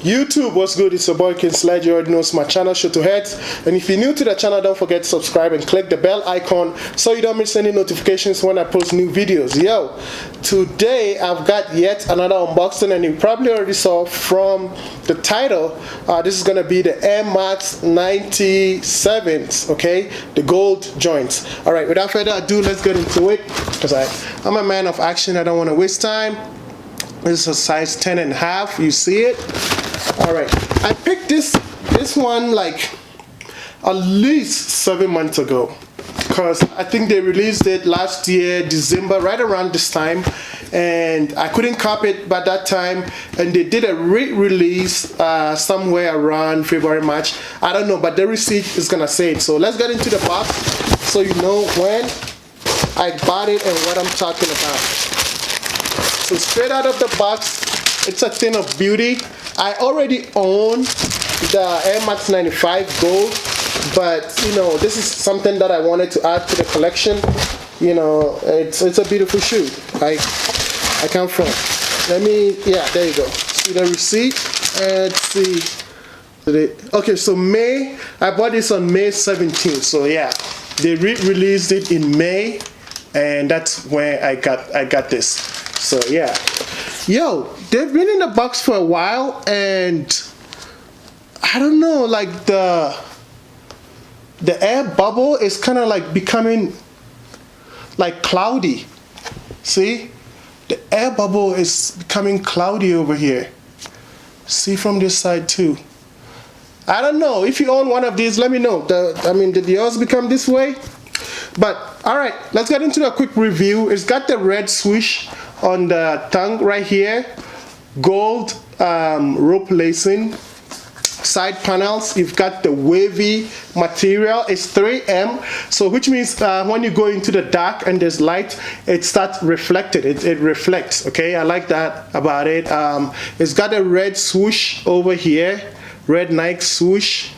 YouTube, what's good? It's your boy King Sledge. You already know it's my channel, Show to Heads. And if you're new to the channel, don't forget to subscribe and click the bell icon so you don't miss any notifications when I post new videos. Yo, today I've got yet another unboxing, and you probably already saw from the title, this is going to be the Airmax 97s, okay? The gold joints. Alright, without further ado, let's get into it, because I'm a man of action. I don't want to waste time. This is a size 10.5. You see it? Alright, I picked this one like at least 7 months ago, because I think they released it last year, December, right around this time, and I couldn't cop it by that time, and they did a re-release somewhere around February, March. I don't know, but the receipt is gonna say it. So let's get into the box so you know when I bought it and what I'm talking about. So straight out of the box, it's a thing of beauty. I already own the Airmax 95 Gold, but you know, this is something that I wanted to add to the collection. You know, it's a beautiful shoe. I can't front. Let me, yeah, there you go. See the receipt. Let's see. Okay, so May, I bought this on May 17th. So yeah, they re-released it in May, and that's where I got this. So yeah. Yo, they've been in the box for a while, and I don't know, like the air bubble is kind of like becoming like cloudy. See? The air bubble is becoming cloudy over here. See from this side too. I don't know. If you own one of these, let me know. Did yours become this way? But alright, let's get into a quick review. It's got the red swoosh on the tongue right here, gold rope lacing, side panels. You've got the wavy material. It's 3M, so which means when you go into the dark and there's light, it starts reflected. It reflects. Okay, I like that about it. It's got a red swoosh over here, red Nike swoosh.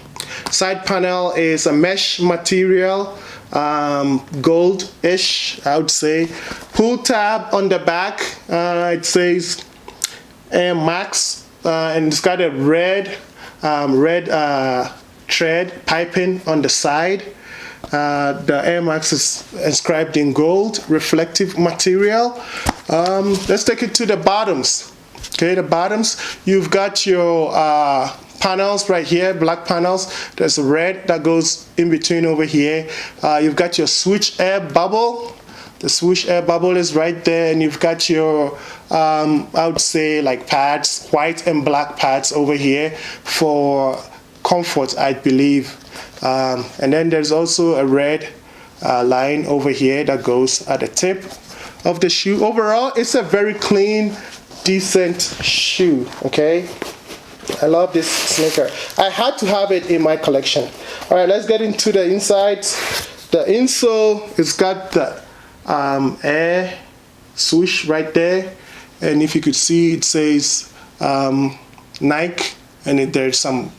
Side panel is a mesh material, gold-ish, I would say. Pull tab on the back, it says Airmax, and it's got a red thread piping on the side. The Airmax is inscribed in gold, reflective material. Let's take it to the bottoms. Okay, the bottoms, you've got your panels right here, black panels. There's a red that goes in between over here. You've got your swoosh air bubble. The swoosh air bubble is right there, and you've got your I would say like pads, white and black pads over here for comfort, I believe. And then there's also a red line over here that goes at the tip of the shoe. Overall, it's a very clean, decent shoe. Okay, I love this sneaker. I had to have it in my collection. All right, let's get into the insides. The insole, it's got the air swoosh right there, and if you could see, it says Nike, and there's some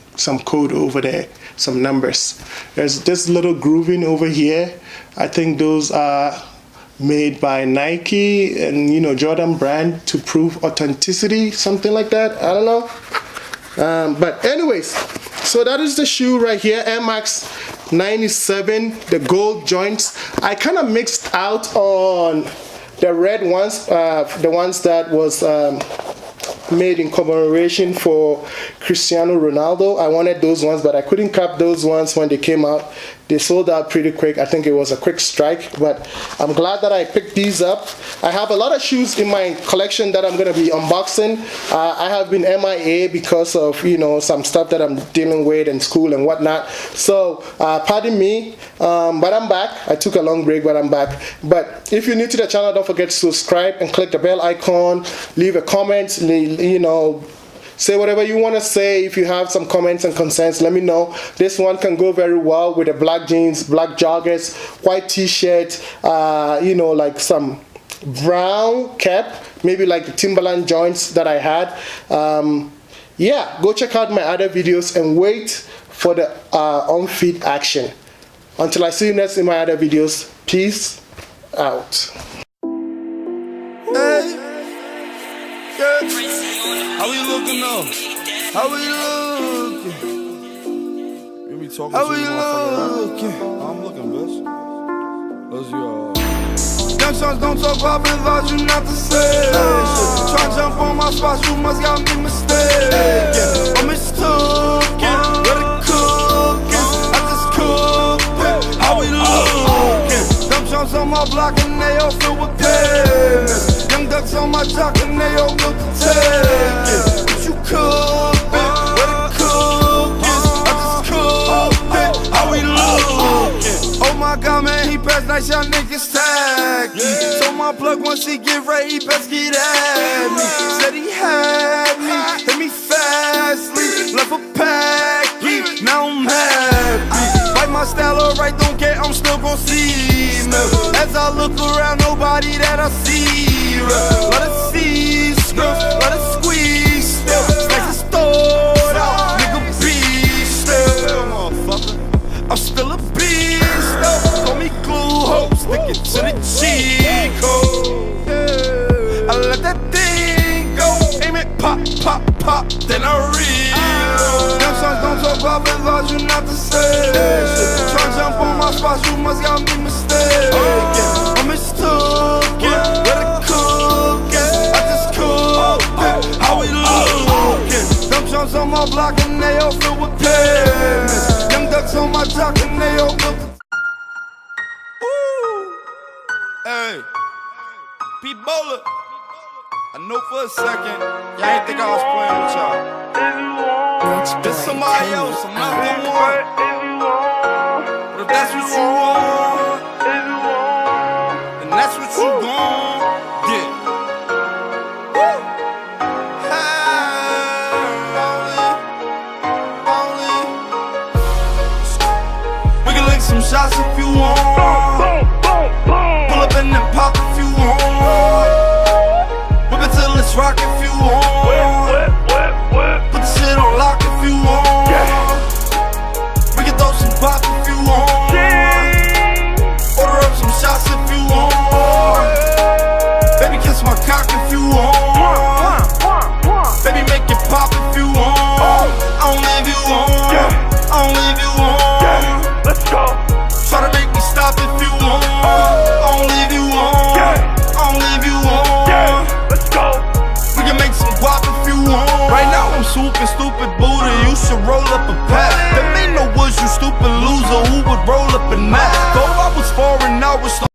code over there, some numbers. There's this little grooving over here. I think those are made by Nike and, you know, Jordan brand to prove authenticity, something like that. I don't know. But anyways, so that is the shoe right here, Airmax 97, the gold joints. I kind of mixed out on the red ones, the ones that was made in commemoration for Cristiano Ronaldo. I wanted those ones, but I couldn't cop those ones when they came out. They sold out pretty quick. I think it was a quick strike, but I'm glad that I picked these up. I have a lot of shoes in my collection that I'm going to be unboxing. I have been MIA because of, you know, some stuff that I'm dealing with in school and whatnot. So pardon me, but I'm back. I took a long break, but I'm back. But if you're new to the channel, don't forget to subscribe and click the bell icon. Leave a comment, you know, say whatever you want to say. If you have some comments and concerns, let me know. This one can go very well with the black jeans, black joggers, white t-shirt, you know, like some brown cap, maybe like the Timberland joints that I had. Yeah, go check out my other videos and wait for the on-feet action. Until I see you next in my other videos, peace out. Hey. Yeah. How we looking though? How we looking? You be talking How to we me, motherfucker. looking? I'm looking, bitch. Let's go. Young sons don't talk about advise you not to say. Try to jump on my spot, you must got me mistaken. I'm mistaken, where the cookies? I just cooked it. How we looking? Dumb chunks on my block and they all filled with payments. Young ducks on my jock and they all look to take it. But you cooked it, where the cookies? I just cooked it. How we looking? Oh my God, man, he passed nice, y'all niggas tacky. So my plug once he get ready, he best get at me. Said he had me, hit me fastly, left a packy, now I'm happy. Fight my style alright, don't care, I'm still gon' see me. As I look around, nobody that I see. Let it see, let it squeeze still. Snakes is stored out, nigga beast still. I'm still a beast though. Call me glue hope, stick it to the cheek code. I let that thing go, aim it, pop, pop, pop, then I reload. Young sons don't talk about advise you not to say shit. Try to jump on my spot, you must got me mistaken. I'm mistaken, where the cookies? I just cooked it. How we looking? Dumb chunks on my block and they all filled with payments. Young ducks on my jock and they all look. Hey, Pete Bowler. I know for a second, y'all ain't think I was playing with y'all. This somebody else, I'm not the one. But if that's what you want, then that's what you gon' get. We can lick some shots if you want.